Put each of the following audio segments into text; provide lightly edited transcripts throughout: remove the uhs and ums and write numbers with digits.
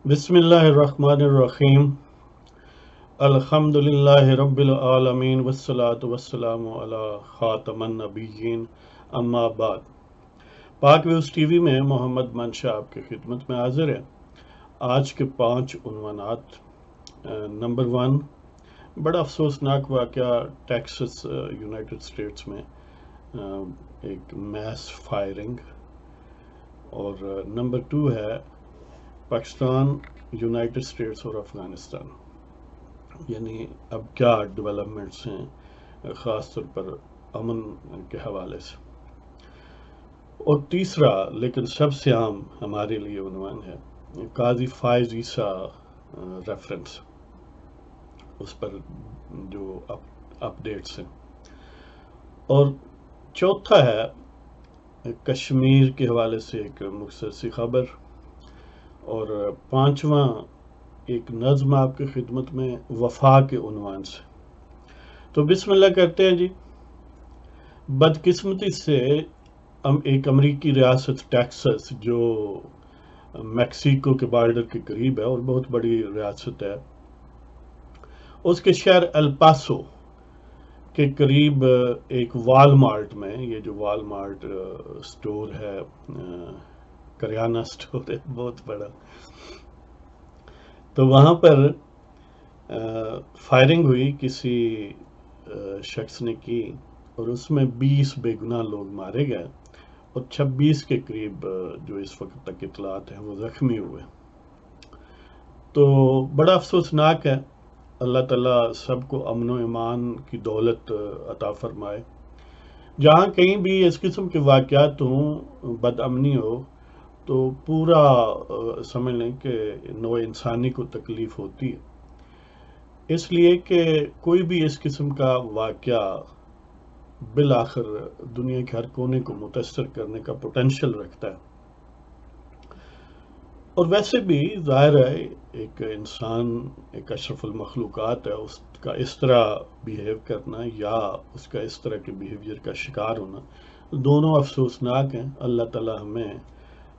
بسم اللہ الرحمن الرحیم الحمد للہ رب العالمین والصلاة والسلام علی خاتم النبیین اما بعد۔ پاک ویوز ٹی وی میں محمد منشا آپ کی خدمت میں حاضر ہے۔ آج کے 5 عنوانات۔ نمبر 1، بڑا افسوسناک واقعہ ٹیکسس یونائٹڈ اسٹیٹس میں ایک میس فائرنگ، اور نمبر 2 ہے پاکستان، یونائٹڈ اسٹیٹس اور افغانستان، یعنی اب کیا ڈیولپمنٹس ہیں خاص طور پر امن کے حوالے سے۔ اور تیسرا لیکن سب سے عام ہمارے لیے عنوان ہے قاضی فائز عیسیٰ ریفرنس، اس پر جو اپڈیٹس ہیں۔ اور چوتھا ہے کشمیر کے حوالے سے ایک مختصر سی خبر، اور پانچواں ایک نظم آپ کی خدمت میں وفا کے عنوان سے۔ تو بسم اللہ کرتے ہیں جی۔ بدقسمتی سے ایک امریکی ریاست ٹیکسس جو میکسیکو کے بارڈر کے قریب ہے اور بہت بڑی ریاست ہے، اس کے شہر الپاسو کے قریب ایک وال مارٹ میں، یہ جو وال مارٹ سٹور ہے، کریانہ سٹور ہے بہت بڑا، تو وہاں پر فائرنگ ہوئی، کسی شخص نے کی، اور اس میں 20 بے گناہ لوگ مارے گئے اور 26 کے قریب جو اس وقت تک اطلاعات ہیں وہ زخمی ہوئے۔ تو بڑا افسوسناک ہے۔ اللہ تعالیٰ سب کو امن و ایمان کی دولت عطا فرمائے۔ جہاں کہیں بھی اس قسم کے واقعات ہوں، بد امنی ہو، تو پورا سمجھ لیں کہ نوع انسانی کو تکلیف ہوتی ہے، اس لیے کہ کوئی بھی اس قسم کا واقعہ بالآخر دنیا کے ہر کونے کو متاثر کرنے کا پوٹینشل رکھتا ہے۔ اور ویسے بھی ظاہر ہے ایک انسان ایک اشرف المخلوقات ہے، اس کا اس طرح بیہیو کرنا یا اس کا اس طرح کے بیہیویئر کا شکار ہونا دونوں افسوسناک ہیں۔ اللہ تعالیٰ ہمیں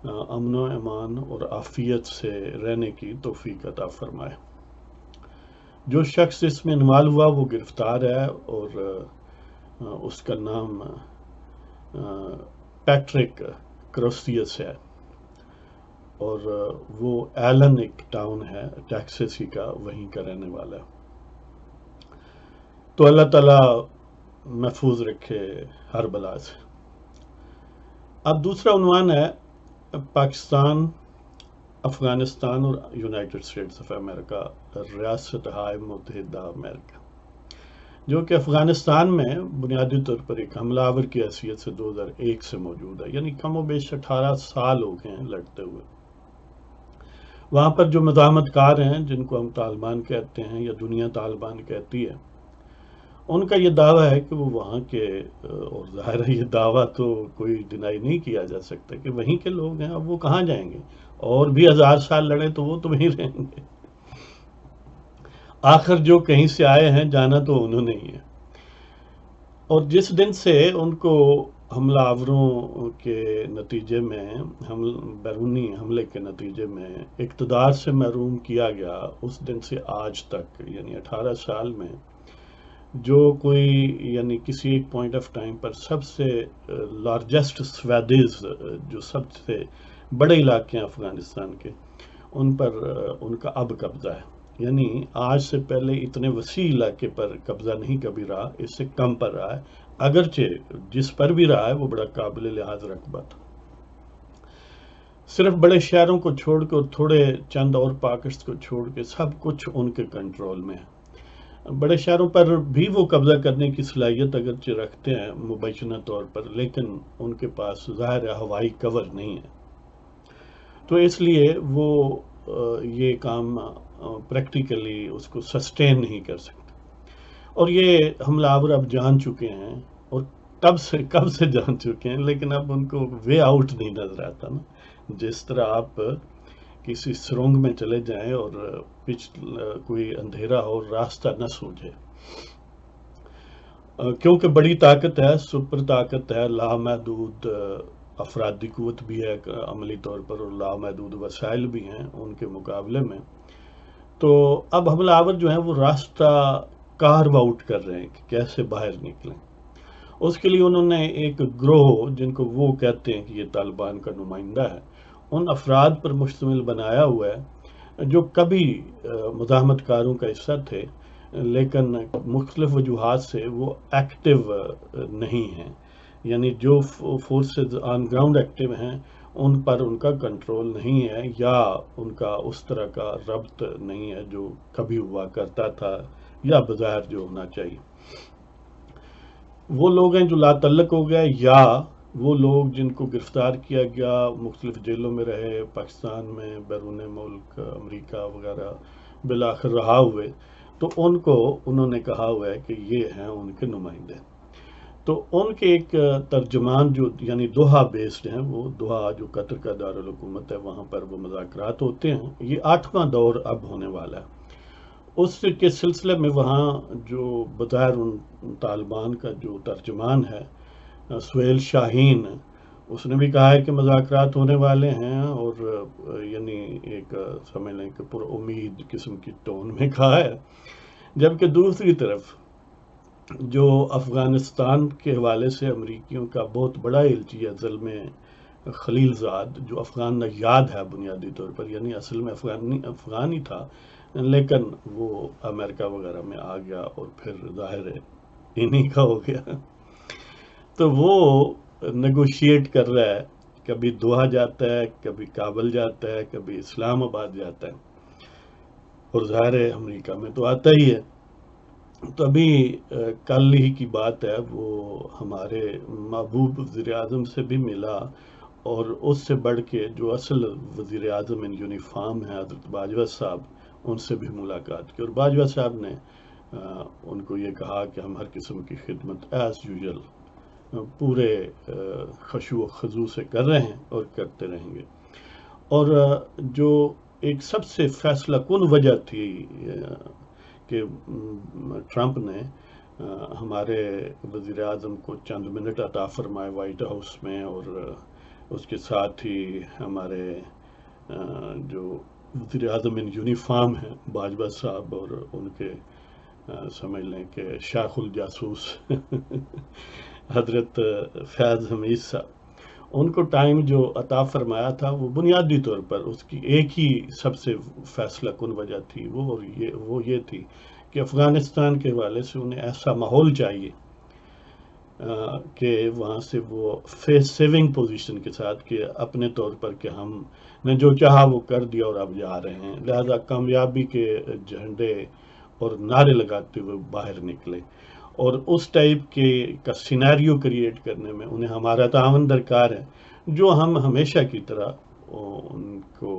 امن و امان اور عافیت سے رہنے کی توفیق عطا فرمائے۔ جو شخص اس میں انوالو ہوا وہ گرفتار ہے، اور اس کا نام پیٹرک کروسیس ہے، اور وہ ایلن ایک ٹاؤن ہے ٹیکسس ہی کا، وہیں کا رہنے والا ہے۔ تو اللہ تعالیٰ محفوظ رکھے ہر بلا سے۔ اب دوسرا عنوان ہے پاکستان، افغانستان اور یونائٹڈ اسٹیٹس آف امریکہ، ریاستہائے متحدہ امریکہ، جو کہ افغانستان میں بنیادی طور پر ایک حملہ آور کی حیثیت سے 2001 سے موجود ہے، یعنی کم و بیش 18 سال ہو گئے ہیں لڑتے ہوئے۔ وہاں پر جو مزاحمت کار ہیں، جن کو ہم طالبان کہتے ہیں یا دنیا طالبان کہتی ہے، ان کا یہ دعویٰ ہے کہ وہ وہاں کے، اور ظاہر ہے یہ دعویٰ تو کوئی ڈینائی نہیں کیا جا سکتا کہ وہیں کے لوگ ہیں، اب وہ کہاں جائیں گے؟ اور بھی 1000 سال لڑے تو وہ تو وہیں رہیں گے۔ آخر جو کہیں سے آئے ہیں جانا تو انہوں نے ہی ہے۔ اور جس دن سے ان کو حملہ آوروں کے نتیجے میں، بیرونی حملے کے نتیجے میں اقتدار سے محروم کیا گیا، اس دن سے آج تک یعنی 18 سال میں جو کوئی یعنی کسی ایک پوائنٹ آف ٹائم پر سب سے لارجسٹ سویڈیز، جو سب سے بڑے علاقے ہیں افغانستان کے، ان پر ان کا اب قبضہ ہے۔ یعنی آج سے پہلے اتنے وسیع علاقے پر قبضہ نہیں کبھی رہا، اس سے کم پر رہا ہے، اگرچہ جس پر بھی رہا ہے وہ بڑا قابل لحاظ رقبہ تھا۔ صرف بڑے شہروں کو چھوڑ کے اور تھوڑے چند اور پاکٹس کو چھوڑ کے سب کچھ ان کے کنٹرول میں ہے۔ بڑے شہروں پر بھی وہ قبضہ کرنے کی صلاحیت اگرچہ رکھتے ہیں مبینہ طور پر، لیکن ان کے پاس ظاہر ہوائی کور نہیں ہے، تو اس لیے وہ یہ کام پریکٹیکلی اس کو سسٹین نہیں کر سکتے۔ اور یہ حملہ آور اب جان چکے ہیں، اور کب سے جان چکے ہیں، لیکن اب ان کو وے آؤٹ نہیں نظر آتا نا۔ جس طرح آپ کسی سرنگ میں چلے جائیں اور کوئی اندھیرا ہو، راستہ نہ سوجھے، کیونکہ بڑی طاقت ہے، سپر طاقت ہے، لامحدود افرادی قوت بھی ہے عملی طور پر، اور لامحدود وسائل بھی ہیں ان کے مقابلے میں. تو اب حملہ آور جو ہیں وہ راستہ کارو آؤٹ کر رہے ہیں کہ کیسے باہر نکلیں. اس کے لیے انہوں نے ایک گروہ، جن کو وہ کہتے ہیں کہ یہ طالبان کا نمائندہ ہے، ان افراد پر مشتمل بنایا ہوا ہے جو کبھی مزاحمت کاروں کا حصہ تھے، لیکن مختلف وجوہات سے وہ ایکٹیو نہیں ہیں. یعنی جو فورسز آن گراؤنڈ ایکٹیو ہیں ان پر ان کا کنٹرول نہیں ہے، یا ان کا اس طرح کا ربط نہیں ہے جو کبھی ہوا کرتا تھا یا بظاہر جو ہونا چاہیے. وہ لوگ ہیں جو لا تعلق ہو گئے، یا وہ لوگ جن کو گرفتار کیا گیا، مختلف جیلوں میں رہے، پاکستان میں، بیرون ملک، امریکہ وغیرہ، بالآخر رہا ہوئے، تو ان کو انہوں نے کہا ہوا ہے کہ یہ ہیں ان کے نمائندے. تو ان کے ایک ترجمان جو یعنی دوحہ بیسڈ ہیں، وہ دوحہ جو قطر کا دارالحکومت ہے، وہاں پر وہ مذاکرات ہوتے ہیں. یہ 8واں دور اب ہونے والا ہے. اس کے سلسلے میں وہاں جو بظاہر ان طالبان کا جو ترجمان ہے سہیل شاہین، اس نے بھی کہا ہے کہ مذاکرات ہونے والے ہیں، اور یعنی ایک سمجھ لیں کہ پر امید قسم کی ٹون میں کہا ہے. جبکہ دوسری طرف جو افغانستان کے حوالے سے امریکیوں کا بہت بڑا الچی ہے زلمے خلیل زاد، جو افغان نژاد ہے بنیادی طور پر، یعنی اصل میں افغان ہی تھا، لیکن وہ امریکہ وغیرہ میں آ گیا اور پھر ظاہر ہے انہی کا ہو گیا. تو وہ نیگوشیٹ کر رہا ہے، کبھی دوحہ جاتا ہے، کبھی کابل جاتا ہے، کبھی اسلام آباد جاتا ہے، اور ظاہر ہے امریکہ میں تو آتا ہی ہے. تو ابھی کل ہی کی بات ہے، وہ ہمارے محبوب وزیر اعظم سے بھی ملا، اور اس سے بڑھ کے جو اصل وزیر اعظم ان یونیفارم ہیں حضرت باجوہ صاحب، ان سے بھی ملاقات کی. اور باجوہ صاحب نے ان کو یہ کہا کہ ہم ہر قسم کی خدمت ایز یوزول پورے خشوع و خضوع سے کر رہے ہیں اور کرتے رہیں گے. اور جو ایک سب سے فیصلہ کن وجہ تھی کہ ٹرمپ نے ہمارے وزیر اعظم کو چند منٹ عطا فرمائے وائٹ ہاؤس میں، اور اس کے ساتھ ہی ہمارے جو وزیر اعظم ان یونیفارم ہیں باجوہ صاحب، اور ان کے سمجھ لیں کہ شیخ الجاسوس حضرت فیض حمید صاحب، ان کو ٹائم جو عطا فرمایا تھا، وہ بنیادی طور پر اس کی ایک ہی سب سے فیصلہ کن وجہ تھی، وہ یہ تھی کہ افغانستان کے حوالے سے انہیں ایسا ماحول چاہیے کہ وہاں سے وہ فیس سیونگ پوزیشن کے ساتھ، کہ اپنے طور پر کہ ہم نے جو چاہا وہ کر دیا اور اب جا رہے ہیں، لہذا کامیابی کے جھنڈے اور نعرے لگاتے ہوئے باہر نکلے. اور اس ٹائپ کے کا سینیریو کریٹ کرنے میں انہیں ہمارا تعاون درکار ہے، جو ہم ہمیشہ کی طرح ان کو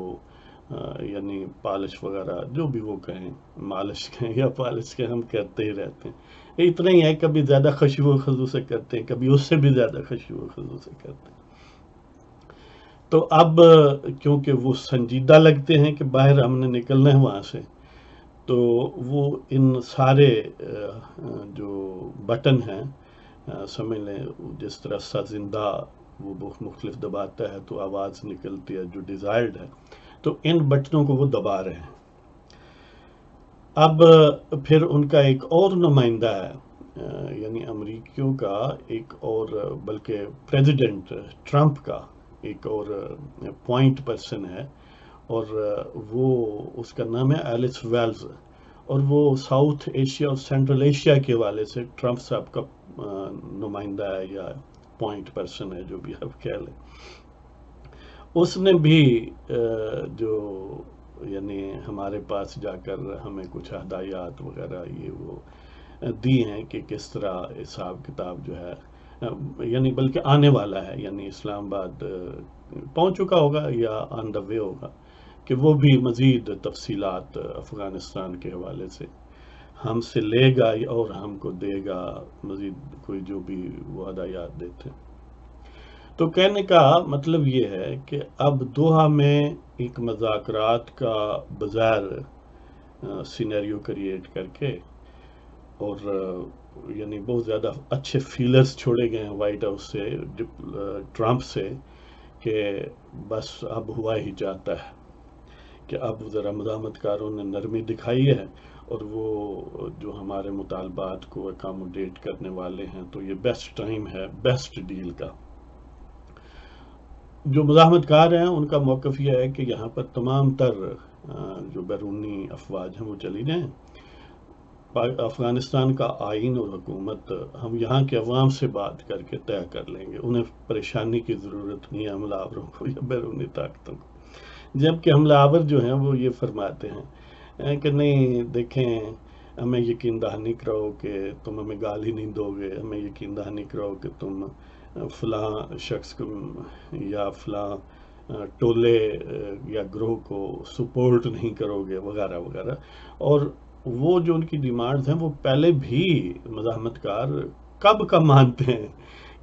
یعنی پالش وغیرہ جو بھی وہ کہیں، مالش کہیں یا پالش کہیں، ہم کرتے ہی رہتے ہیں. اتنا ہی ہے، کبھی زیادہ خشوع و خضوع سے کرتے ہیں، کبھی اس سے بھی زیادہ خشوع و خضوع سے کرتے ہیں. تو اب کیونکہ وہ سنجیدہ لگتے ہیں کہ باہر ہم نے نکلنا ہے وہاں سے، تو وہ ان سارے جو بٹن ہیں، سمجھ لیں جس طرح سا زندہ وہ مختلف دباتا ہے تو آواز نکلتی ہے جو ڈیزائرڈ ہے، تو ان بٹنوں کو وہ دبا رہے ہیں. اب پھر ان کا ایک اور نمائندہ ہے، یعنی امریکیوں کا ایک اور، بلکہ پریزیڈنٹ ٹرمپ کا ایک اور پوائنٹ پرسن ہے، اور وہ اس کا نام ہے ایلس ویلز، اور وہ ساؤتھ ایشیا اور سینٹرل ایشیا کے حوالے سے ٹرمپ صاحب کا نمائندہ ہے یا پوائنٹ پرسن ہے، جو بھی آپ کہہ لیں. اس نے بھی جو یعنی ہمارے پاس جا کر ہمیں کچھ ہدایات وغیرہ یہ وہ دی ہیں کہ کس طرح حساب کتاب جو ہے، یعنی بلکہ آنے والا ہے، یعنی اسلام آباد پہنچ چکا ہوگا یا آن دا وے ہوگا، کہ وہ بھی مزید تفصیلات افغانستان کے حوالے سے ہم سے لے گا اور ہم کو دے گا مزید کوئی جو بھی وہ ہدایات دیتے. تو کہنے کا مطلب یہ ہے کہ اب دوحہ میں ایک مذاکرات کا بظاہر سینیریو کریٹ کر کے اور یعنی بہت زیادہ اچھے فیلرز چھوڑے گئے ہیں وائٹ ہاؤس سے ٹرمپ سے کہ بس اب ہوا ہی جاتا ہے کہ اب ذرا مزاحمت کاروں نے نرمی دکھائی ہے اور وہ جو ہمارے مطالبات کو اکاموڈیٹ کرنے والے ہیں، تو یہ بیسٹ ٹائم ہے بیسٹ ڈیل کا۔ جو مزاحمت کار ہیں ان کا موقف یہ ہے کہ یہاں پر تمام تر جو بیرونی افواج ہیں وہ چلی جائیں، افغانستان کا آئین اور حکومت ہم یہاں کے عوام سے بات کر کے طے کر لیں گے، انہیں پریشانی کی ضرورت نہیں ہے حملہ آوروں کو یا بیرونی طاقتوں کو۔ جبکہ حملہ آور جو ہیں وہ یہ فرماتے ہیں کہ نہیں دیکھیں، ہمیں یقین دہانی کراؤ کہ تم ہمیں گالی نہیں دو گے، ہمیں یقین دہانی کراؤ کہ تم فلاں شخص کو یا فلاں ٹولے یا گروہ کو سپورٹ نہیں کرو گے وغیرہ وغیرہ۔ اور وہ جو ان کی ڈیمانڈز ہیں وہ پہلے بھی مزاحمت کار کب کا مانتے ہیں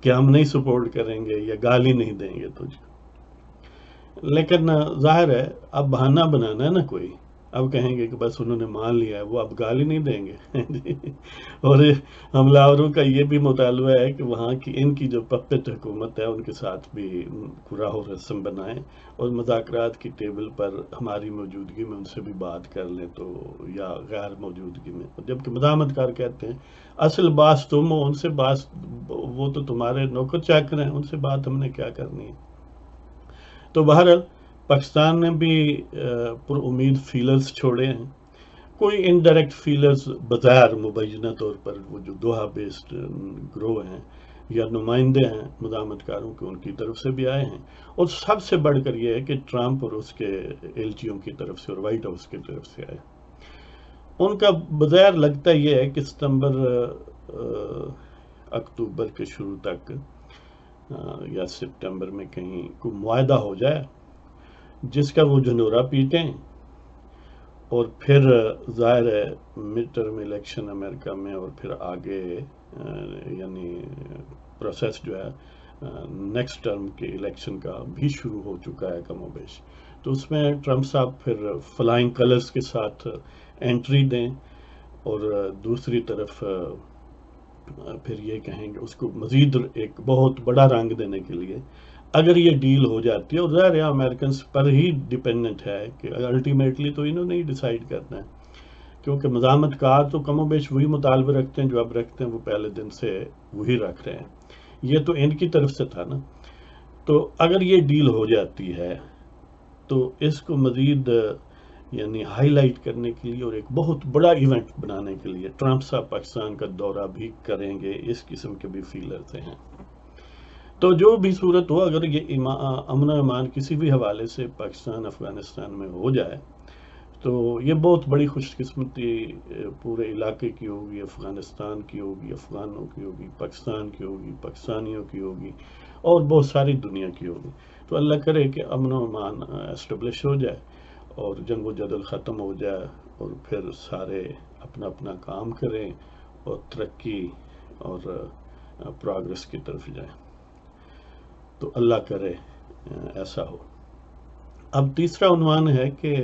کہ ہم نہیں سپورٹ کریں گے یا گالی نہیں دیں گے تجھ کو، لیکن ظاہر ہے اب بہانہ بنانا ہے نا کوئی، اب کہیں گے کہ بس انہوں نے مان لیا ہے، وہ اب گالی نہیں دیں گے۔ اور حملہ آوروں کا یہ بھی مطالبہ ہے کہ وہاں کی ان کی جو پپٹ حکومت ہے ان کے ساتھ بھی راہ و رسم بنائیں اور مذاکرات کی ٹیبل پر ہماری موجودگی میں ان سے بھی بات کر لیں، تو یا غیر موجودگی میں۔ جبکہ مزاحمت کار کہتے ہیں اصل باس تم ہو، ان سے بات، وہ تو تمہارے نوکر چاکر ہیں، ان سے بات ہم نے کیا کرنی ہے۔ تو بہرحال پاکستان نے بھی پر امید فیلرز چھوڑے ہیں، کوئی انڈائریکٹ فیلرز بظاہر مبینہ طور پر وہ جو دوحہ بیسڈ گروہ ہیں یا نمائندے ہیں مزاحمت کاروں کے، ان کی طرف سے بھی آئے ہیں، اور سب سے بڑھ کر یہ ہے کہ ٹرمپ اور اس کے ایلچیوں کی طرف سے اور وائٹ ہاؤس کی طرف سے آئے۔ ان کا بظاہر لگتا یہ ہے کہ ستمبر اکتوبر کے شروع تک یا سپٹمبر میں کہیں کوئی معاہدہ ہو جائے جس کا وہ جنورہ پیٹیں، اور پھر ظاہر ہے مڈ ٹرم الیکشن امریکہ میں، اور پھر آگے یعنی پروسیس جو ہے نیکسٹ ٹرم کے الیکشن کا بھی شروع ہو چکا ہے کم و بیش، تو اس میں ٹرمپ صاحب پھر فلائنگ کلرز کے ساتھ انٹری دیں، اور دوسری طرف پھر یہ کہیں گے اس کو مزید ایک بہت بڑا رنگ دینے کے لیے اگر یہ ڈیل ہو جاتی ہے، اور ظاہر ہے امریکنز پر ہی ڈیپینڈنٹ ہے کہ الٹیمیٹلی تو انہوں نے ہی ڈیسائیڈ کرنا ہے، کیونکہ مزاحمت کار تو کم و بیش وہی مطالبے رکھتے ہیں جو اب رکھتے ہیں، وہ پہلے دن سے وہی رکھ رہے ہیں، یہ تو ان کی طرف سے تھا نا۔ تو اگر یہ ڈیل ہو جاتی ہے تو اس کو مزید یعنی ہائی لائٹ کرنے کے لیے اور ایک بہت بڑا ایونٹ بنانے کے لیے ٹرمپ صاحب پاکستان کا دورہ بھی کریں گے، اس قسم کے بھی فیلر سے ہیں۔ تو جو بھی صورت ہو، اگر یہ امن و امان کسی بھی حوالے سے پاکستان افغانستان میں ہو جائے تو یہ بہت بڑی خوش قسمتی پورے علاقے کی ہوگی، افغانستان کی ہوگی، افغانوں کی ہوگی، پاکستان کی ہوگی، پاکستانیوں کی ہوگی، اور بہت ساری دنیا کی ہوگی۔ تو اللہ کرے کہ امن و امان اسٹیبلش ہو جائے اور جنگ و جدل ختم ہو جائے، اور پھر سارے اپنا اپنا کام کریں اور ترقی اور پروگرس کی طرف جائیں، تو اللہ کرے ایسا ہو۔ اب تیسرا عنوان ہے کہ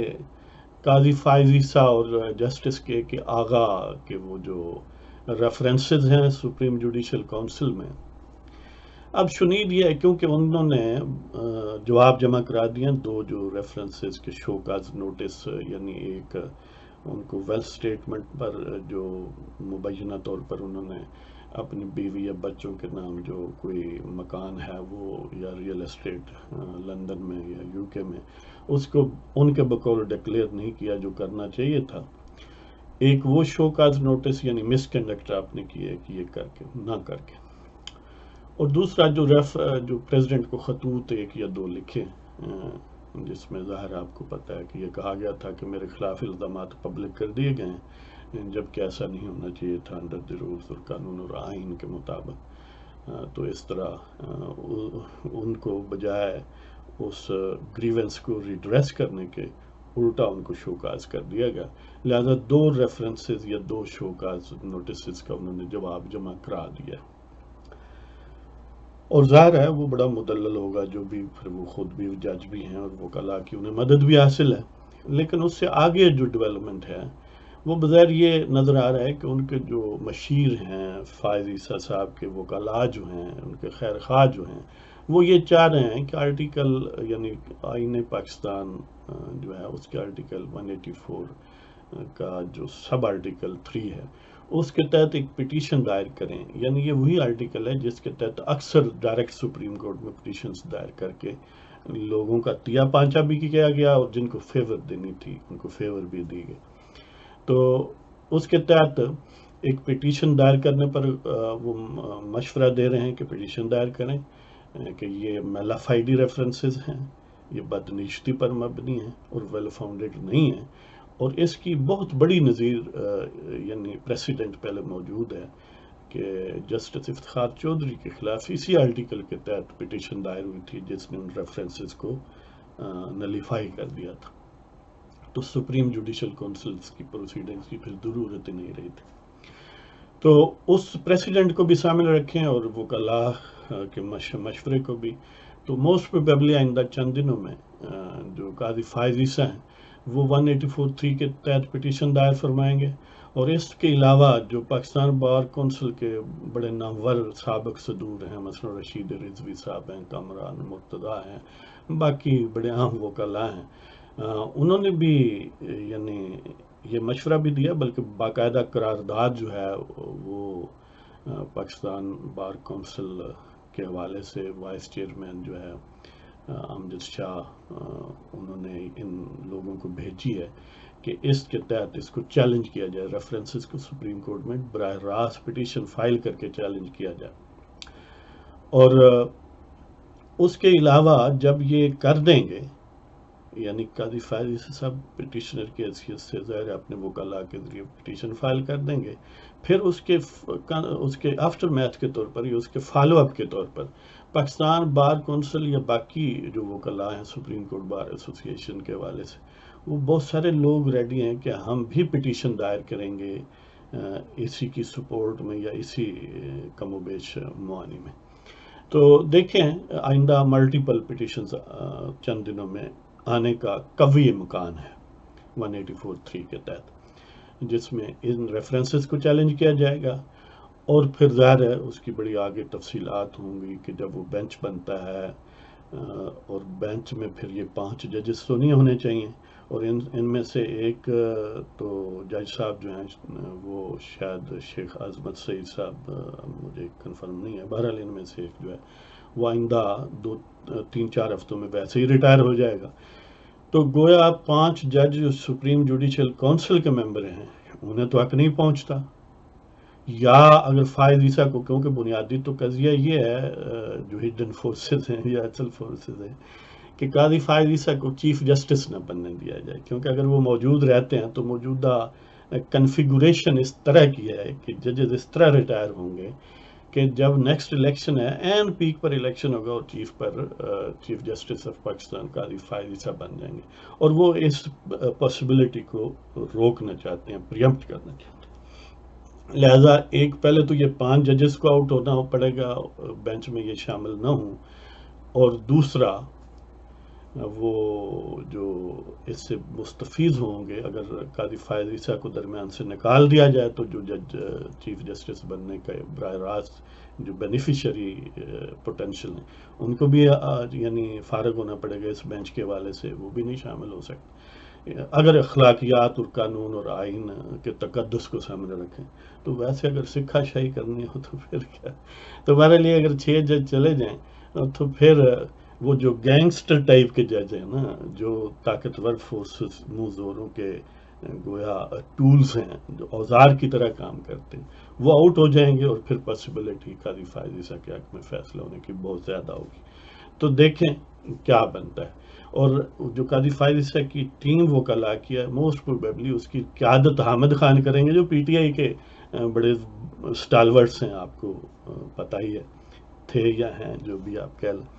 قاضی فائز عیسیٰ اور جسٹس کے آغا کے وہ جو ریفرنسز ہیں سپریم جوڈیشل کونسل میں، اب شنید یہ ہے کیونکہ انہوں نے جواب جمع کرا دیا دو جو ریفرنسز کے شو کاز نوٹس، یعنی ایک ان کو ویلتھ سٹیٹمنٹ پر جو مبینہ طور پر انہوں نے اپنی بیوی یا بچوں کے نام جو کوئی مکان ہے وہ یا ریئل اسٹیٹ لندن میں یا یو کے میں، اس کو ان کے بقول ڈکلیئر نہیں کیا جو کرنا چاہیے تھا۔ ایک وہ شو کاز نوٹس یعنی مس کنڈکٹ آپ نے کی ہے کہ یہ کر کے نہ کر کے، اور دوسرا جو پریزیڈنٹ کو خطوط ایک یا دو لکھے جس میں ظاہر آپ کو پتہ ہے کہ یہ کہا گیا تھا کہ میرے خلاف الزامات پبلک کر دیے گئے ہیں، جبکہ ایسا نہیں ہونا چاہیے تھا انڈر دی رولز اور قانون اور آئین کے مطابق۔ تو اس طرح ان کو بجائے اس گریونس کو ریڈریس کرنے کے الٹا ان کو شوکاز کر دیا گیا، لہذا دو ریفرنسز یا دو شوکاز نوٹسز کا انہوں نے جواب جمع کرا دیا، اور ظاہر ہے وہ بڑا مدلل ہوگا جو بھی، پھر وہ خود بھی جج بھی ہیں اور وکلاء کی انہیں مدد بھی حاصل ہے، لیکن اس سے آگے جو ڈیولپمنٹ ہے وہ بظاہر یہ نظر آ رہا ہے کہ ان کے جو مشیر ہیں فائز عیسیٰ صاحب کے وکلاء جو ہیں، ان کے خیر خواہ جو ہیں، وہ یہ چاہ رہے ہیں کہ آرٹیکل یعنی آئین پاکستان جو ہے اس کے آرٹیکل 184 کا جو سب آرٹیکل 3 ہے اس کے تحت ایک پٹیشن دائر کریں. یعنی یہ وہی آرٹیکل ہے جس کے تحت اکثر ڈائریکٹ سپریم کورٹ میں پٹیشنز دائر کر کے لوگوں کا تیا پانچا بھی کیا گیا اور جن کو فیور دینی تھی ان کو فیور بھی دی گئی. تو اس کے تحت ایک پٹیشن دائر کرنے پر وہ مشورہ دے رہے ہیں کہ پٹیشن دائر کریں کہ یہ میلافائڈی ریفرنسز ہیں، یہ بدنیشتی پر مبنی ہیں اور ویل فاؤنڈیڈ نہیں ہیں، اور اس کی بہت بڑی نظیر یعنی پریسیڈنٹ پہلے موجود ہے کہ جسٹس افتخار چودھری کے خلاف اسی آرٹیکل کے تحت پٹیشن دائر ہوئی تھی جس نے ان ریفرنسز کو نلیفائی کر دیا تھا. تو سپریم جوڈیشل کونسلز کی پروسیڈنگز کی پھر ضرورت ہی نہیں رہی تھی. تو اس پریسیڈنٹ کو بھی شامل رکھیں اور وکلاء کے مشورے کو بھی. تو موسٹ پروبیبلی آئندہ چند دنوں میں جو قاضی فائز عیسیٰ ہیں وہ 184(3) کے تحت پٹیشن دائر فرمائیں گے، اور اس کے علاوہ جو پاکستان بار کونسل کے بڑے نامور سابق صدور ہیں، مثلا رشید رضوی صاحب ہیں، کامران مرتضیٰ ہیں، باقی بڑے عام وکلاء ہیں، انہوں نے بھی یعنی یہ مشورہ بھی دیا، بلکہ باقاعدہ قرارداد جو ہے وہ پاکستان بار کونسل کے حوالے سے وائس چیئرمین جو ہے امجد شاہ، انہوں نے ان لوگوں کو بھیجی ہے کہ اس کے تحت اس کو چیلنج کیا جائے، ریفرنسز کو سپریم کورٹ میں براہ راست پٹیشن فائل کر کے چیلنج کیا جائے. اور اس کے علاوہ جب یہ کر دیں گے، یعنی قاضی فائز عیسیٰ صاحب پٹیشنر کی حیثیت سے ظاہر اپنے وکلاء کے ذریعے پٹیشن فائل کر دیں گے، پھر اس کے آفٹر میتھ کے طور پر یا اس کے فالو اپ کے طور پر پاکستان بار کونسل یا باقی جو وکلاء ہیں سپریم کورٹ بار ایسوسی ایشن کے حوالے سے، وہ بہت سارے لوگ ریڈی ہیں کہ ہم بھی پٹیشن دائر کریں گے اسی کی سپورٹ میں یا اسی کم و بیش معانی میں. تو دیکھیں آئندہ ملٹیپل پٹیشنز چند دنوں میں آنے کا قوی امکان ہے 184(3) کے تحت، جس میں ان ریفرنسز کو چیلنج کیا جائے گا. اور پھر ظاہر ہے اس کی بڑی آگے تفصیلات ہوں گی کہ جب وہ بینچ بنتا ہے اور بینچ میں پھر یہ 5 ججز تو نہیں ہونے چاہیے، اور ان میں سے ایک تو جج صاحب جو ہیں وہ شاید شیخ عظمت سعید صاحب، مجھے کنفرم نہیں ہے، بہرحال ان میں سے ایک جو ہے وہ آئندہ 2-3-4 ہفتوں میں ویسے ہی ریٹائر ہو جائے گا. تو گویا 5 جج جو سپریم جوڈیشل کونسل کے ممبر ہیں انہیں تو حق نہیں پہنچتا. یا اگر فائز عیسیٰ کو، کیونکہ بنیادی تو قضیہ یہ ہے جو ہڈن فورسز ہیں یا اصل فورسز ہیں، کہ قاضی فائز عیسیٰ کو چیف جسٹس نہ بننے دیا جائے، کیونکہ اگر وہ موجود رہتے ہیں تو موجودہ کنفیگوریشن اس طرح کی ہے کہ ججز اس طرح ریٹائر ہوں گے کہ جب نیکسٹ الیکشن ہے این پیک پر الیکشن ہوگا اور چیف جسٹس آف پاکستان قاضی فائز عیسیٰ بن جائیں گے، اور وہ اس پاسبلٹی کو روکنا چاہتے ہیں، پریمپٹ کرنا چاہتے ہیں. لہٰذا ایک پہلے تو یہ 5 ججز کو آؤٹ ہونا پڑے گا، بینچ میں یہ شامل نہ ہوں، اور دوسرا وہ جو اس سے مستفیض ہوں گے اگر قاضی فائز عیسیٰ کو درمیان سے نکال دیا جائے تو جو جج چیف جسٹس بننے کا براہ راست جو بینیفیشری پوٹینشیل ہیں ان کو بھی یعنی فارغ ہونا پڑے گا اس بینچ کے حوالے سے، وہ بھی نہیں شامل ہو سکتے اگر اخلاقیات اور قانون اور آئین کے تقدس کو سامنے رکھیں. تو ویسے اگر سکھا شاہی کرنی ہو تو پھر کیا، تو ہمارے لیے اگر 6 جج چلے جائیں تو پھر وہ جو گینگسٹر ٹائپ کے جج ہیں نا، جو طاقتور فورسز منہ زوروں کے گویا ٹولز ہیں جو اوزار کی طرح کام کرتے ہیں، وہ آؤٹ ہو جائیں گے، اور پھر پاسبلٹی قاضی فائز عیسیٰ کے حق میں فیصلہ ہونے کی بہت زیادہ ہوگی. تو دیکھیں کیا بنتا ہے. اور جو قاضی فائز عیسیٰ کی ٹیم وکلاء کی ہے، موسٹ پروبیبلی اس کی قیادت حامد خان کریں گے جو پی ٹی آئی کے بڑے سٹالورٹس ہیں، آپ کو پتہ ہی ہے، تھے یا ہیں جو بھی آپ کہہ لیں.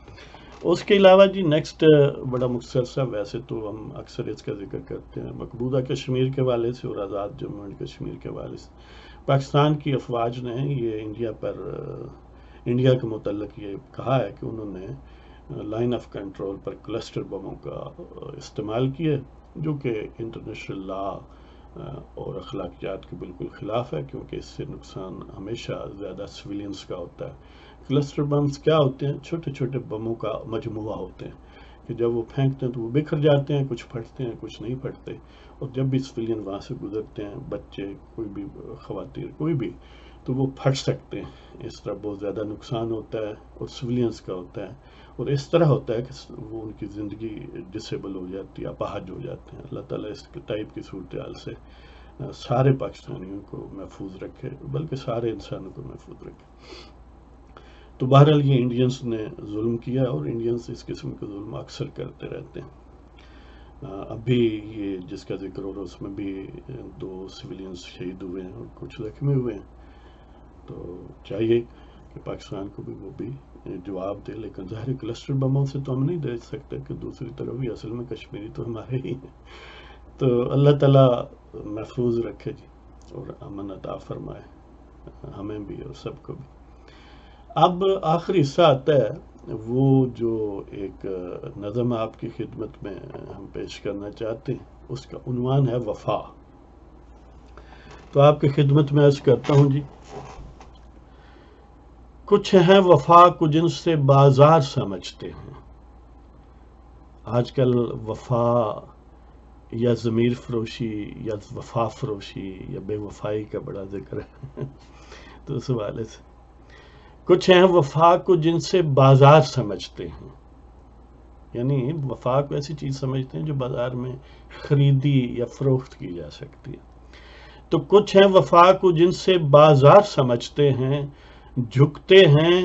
اس کے علاوہ جی نیکسٹ بڑا مختصر سا، ویسے تو ہم اکثر اس کا ذکر کرتے ہیں مقبوضہ کشمیر کے حوالے سے اور آزاد جموں اینڈ کشمیر کے حوالے سے. پاکستان کی افواج نے یہ انڈیا کے متعلق یہ کہا ہے کہ انہوں نے لائن آف کنٹرول پر کلسٹر بموں کا استعمال کیا، جو کہ انٹرنیشنل لا اور اخلاقیات کے بالکل خلاف ہے، کیونکہ اس سے نقصان ہمیشہ زیادہ سویلینز کا ہوتا ہے۔ کلسٹر بمز کیا ہوتے ہیں؟ چھوٹے چھوٹے بموں کا مجموعہ ہوتے ہیں کہ جب وہ پھینکتے ہیں تو وہ بکھر جاتے ہیں، کچھ پھٹتے ہیں کچھ نہیں پھٹتے، اور جب بھی سویلین وہاں سے گزرتے ہیں، بچے کوئی بھی خواتین کوئی بھی، تو وہ پھٹ سکتے ہیں۔ اس طرح بہت زیادہ نقصان ہوتا ہے اور سویلینز کا ہوتا ہے، اور اس طرح ہوتا ہے کہ وہ ان کی زندگی ڈسیبل ہو جاتی ہے، اپاہج ہو جاتے ہیں۔ اللہ تعالیٰ اس ٹائپ کی صورتحال سے سارے پاکستانیوں کو محفوظ رکھے، بلکہ سارے انسانوں کو محفوظ رکھے۔ تو بہرحال یہ انڈینز نے ظلم کیا، اور انڈینز اس قسم کے ظلم اکثر کرتے رہتے ہیں۔ ابھی یہ جس کا ذکر ہو رہا ہے اس میں بھی 2 سویلینز شہید ہوئے ہیں اور کچھ زخمی ہوئے ہیں۔ تو چاہیے کہ پاکستان کو بھی وہ بھی جواب دے، لیکن ظاہر کلسٹر بموں سے تو ہم نہیں دے سکتے کہ دوسری طرف بھی اصل میں کشمیری تو ہمارے ہی ہیں۔ تو اللہ تعالیٰ محفوظ رکھے جی، اور امن عطا فرمائے ہمیں بھی اور سب کو بھی۔ اب آخری حصہ آتا ہے وہ جو ایک نظم آپ کی خدمت میں ہم پیش کرنا چاہتے ہیں، اس کا عنوان ہے وفا۔ تو آپ کی خدمت میں عرض کرتا ہوں جی۔ کچھ ہیں وفا کو جن سے بازار سمجھتے ہیں۔ آج کل وفا یا ضمیر فروشی یا وفا فروشی یا بے وفائی کا بڑا ذکر ہے، تو اس حوالے سے کچھ ہیں وفا کو جن سے بازار سمجھتے ہیں، یعنی وفا کو ایسی چیز سمجھتے ہیں جو بازار میں خریدی یا فروخت کی جا سکتی ہے۔ تو کچھ ہیں وفا کو جن سے بازار سمجھتے ہیں، جھکتے ہیں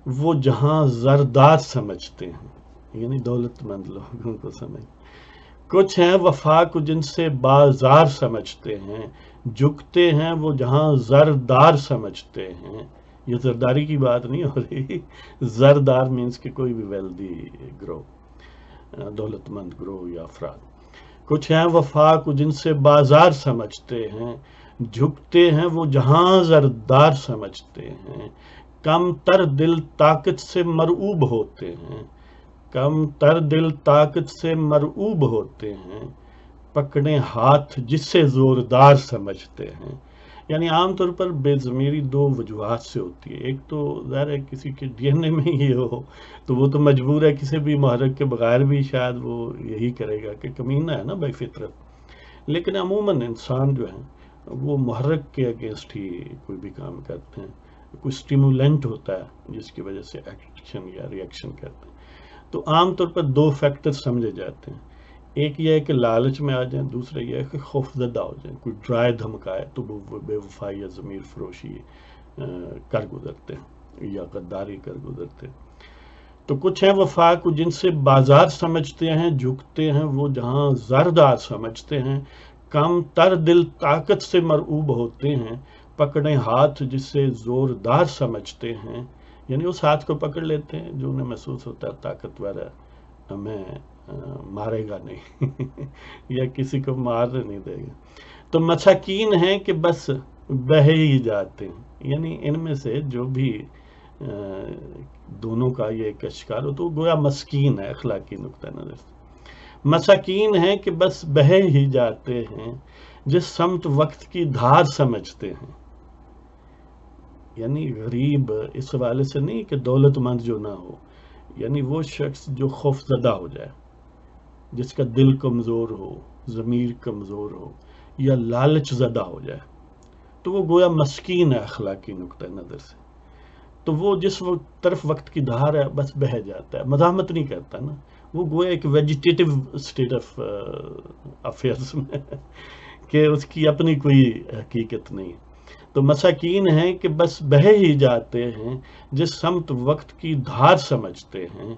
وہ جہاں زردار سمجھتے ہیں، یعنی دولت مند لوگوں کو سمجھ۔ کچھ ہیں وفا کو جن سے بازار سمجھتے ہیں، جھکتے ہیں وہ جہاں زردار سمجھتے ہیں۔ یہ زرداری کی بات نہیں ہو رہی، زردار مینس کہ کوئی بھی ویلدی گروہ، دولت مند گروہ یا افراد۔ کچھ ہیں وفا کو جن سے بازار سمجھتے ہیں، جھکتے ہیں وہ جہاں زردار سمجھتے ہیں۔ کم تر دل طاقت سے مرعوب ہوتے ہیں، کم تر دل طاقت سے مرعوب ہوتے ہیں، پکڑے ہاتھ جس سے زوردار سمجھتے ہیں۔ یعنی عام طور پر بے ضمیری 2 وجوہات سے ہوتی ہے۔ ایک تو ظاہر ہے کسی کے ڈی این اے میں یہ ہو تو وہ تو مجبور ہے کسی بھی محرک کے بغیر بھی شاید وہ یہی کرے گا کہ کمینہ ہے نا بائی فطرت۔ لیکن عموماً انسان جو ہیں وہ محرک کے اگینسٹ ہی کوئی بھی کام کرتے ہیں، کوئی سٹیمولنٹ ہوتا ہے جس کی وجہ سے ایکشن یا ری ایکشن کرتے ہیں۔ تو عام طور پر 2 فیکٹر سمجھے جاتے ہیں، ایک یہ ہے کہ لالچ میں آ جائیں، دوسرا یہ ہے کہ خوف زدہ ہو جائیں، کوئی ڈرائے دھمکائے تو وہ بے وفائی یا ضمیر فروشی کر گزرتے ہیں یا غداری کر گزرتے ہیں۔ تو کچھ ہیں وفا کو جن سے بازار سمجھتے ہیں، جھکتے ہیں وہ جہاں زردار سمجھتے ہیں۔ کم تر دل طاقت سے مرعوب ہوتے ہیں، پکڑے ہاتھ جس سے زوردار سمجھتے ہیں، یعنی اس ہاتھ کو پکڑ لیتے ہیں جو انہیں محسوس ہوتا ہے طاقتور ہے، ہمیں مارے گا نہیں یا کسی کو مارنے نہیں دے گا۔ تو مساکین ہیں کہ بس بہہ ہی جاتے ہیں، یعنی ان میں سے جو بھی دونوں کا یہ ایک اشکال ہو تو گویا مسکین ہے اخلاقی نقطہ نظر سے۔ مساکین ہیں کہ بس بہہ ہی جاتے ہیں، جس سمت وقت کی دھار سمجھتے ہیں۔ یعنی غریب اس حوالے سے نہیں کہ دولت مند جو نہ ہو، یعنی وہ شخص جو خوف زدہ ہو جائے، جس کا دل کمزور ہو، ضمیر کمزور ہو یا لالچ زدہ ہو جائے، تو وہ گویا مسکین ہے اخلاقی نقطہ نظر سے۔ تو وہ جس طرف وقت کی دھار ہے بس بہہ جاتا ہے، مزاحمت نہیں کرتا نا، وہ گویا ایک ویجیٹیٹو اسٹیٹ آف افیئرس میں کہ اس کی اپنی کوئی حقیقت نہیں۔ تو مساکین ہیں کہ بس بہہ ہی جاتے ہیں، جس سمت وقت کی دھار سمجھتے ہیں۔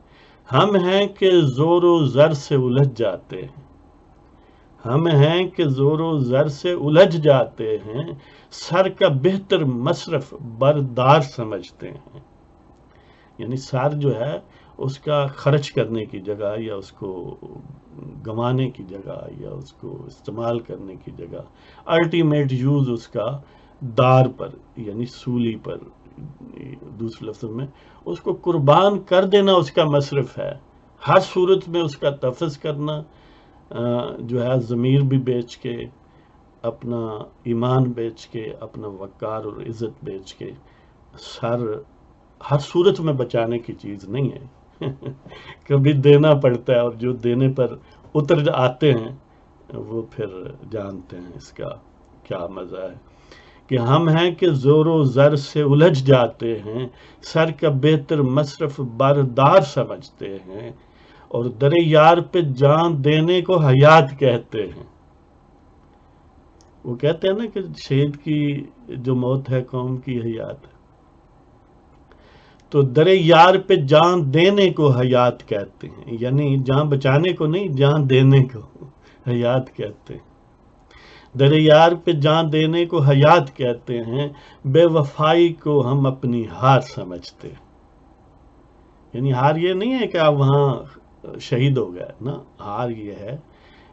ہم ہیں کہ زور و زر سے الجھ جاتے ہیں، ہم ہیں کہ زور و زر سے الجھ جاتے ہیں، سر کا بہتر مصرف بردار سمجھتے ہیں۔ یعنی سر جو ہے اس کا خرچ کرنے کی جگہ یا اس کو گنوانے کی جگہ یا اس کو استعمال کرنے کی جگہ الٹیمیٹ یوز اس کا دار پر یعنی سولی پر، دوسرے لفظوں میں اس کو قربان کر دینا اس کا مصرف ہے۔ ہر صورت میں اس کا تفظ کرنا جو ہے ضمیر بھی بیچ کے، اپنا ایمان بیچ کے، اپنا وقار اور عزت بیچ کے ہر صورت میں بچانے کی چیز نہیں ہے کبھی دینا پڑتا ہے، اور جو دینے پر اتر آتے ہیں وہ پھر جانتے ہیں اس کا کیا مزہ ہے، کہ ہم ہیں کہ زور و زر سے الجھ جاتے ہیں، سر کا بہتر مصرف باردار سمجھتے ہیں، اور در یار پہ جان دینے کو حیات کہتے ہیں۔ وہ کہتے ہیں نا کہ شہید کی جو موت ہے قوم کی حیات ہے، تو در یار پہ جان دینے کو حیات کہتے ہیں، یعنی جان بچانے کو نہیں، جان دینے کو حیات کہتے ہیں۔ در یار پہ جان دینے کو حیات کہتے ہیں، بے وفائی کو ہم اپنی ہار سمجھتے ہیں۔ یعنی ہار یہ نہیں ہے کہ آپ وہاں شہید ہو گئے نا، ہار یہ ہے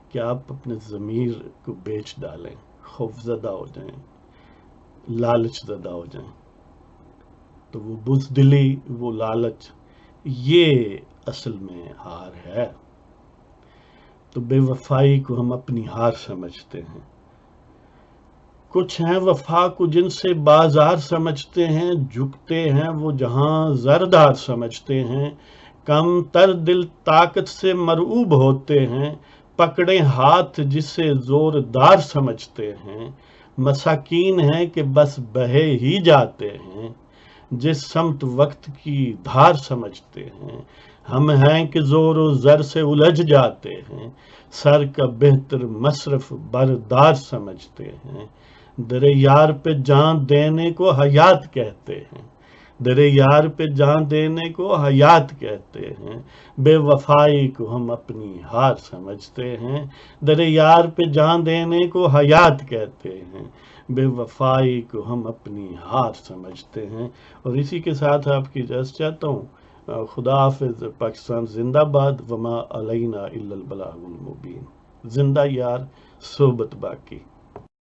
کہ آپ اپنے ضمیر کو بیچ ڈالیں، خوف زدہ ہو جائیں، لالچ زدہ ہو جائیں، تو وہ بزدلی، وہ لالچ، یہ اصل میں ہار ہے۔ تو بے وفائی کو ہم اپنی ہار سمجھتے ہیں۔ کچھ ہیں وفا کو جن سے بازار سمجھتے ہیں، جھکتے ہیں وہ جہاں زردار سمجھتے ہیں، کم تر دل طاقت سے مرعوب ہوتے ہیں، پکڑے ہاتھ جسے زوردار سمجھتے ہیں، مساکین ہیں کہ بس بہے ہی جاتے ہیں، جس سمت وقت کی دھار سمجھتے ہیں، ہم ہیں کہ زور و زر سے الجھ جاتے ہیں، سر کا بہتر مصرف بردار سمجھتے ہیں، در یار پہ جان دینے کو حیات کہتے ہیں، در یار پہ جان دینے کو حیات کہتے ہیں، بے وفائی کو ہم اپنی ہار سمجھتے ہیں، در یار پہ جان دینے کو حیات کہتے ہیں، بے وفائی کو ہم اپنی ہار سمجھتے ہیں۔ اور اسی کے ساتھ آپ کی اجازت چاہتا ہوں۔ خدا حافظ۔ پاکستان زندہ باد، وما علینا الا البلاغ المبین۔ زندہ یار، صحبت باقی۔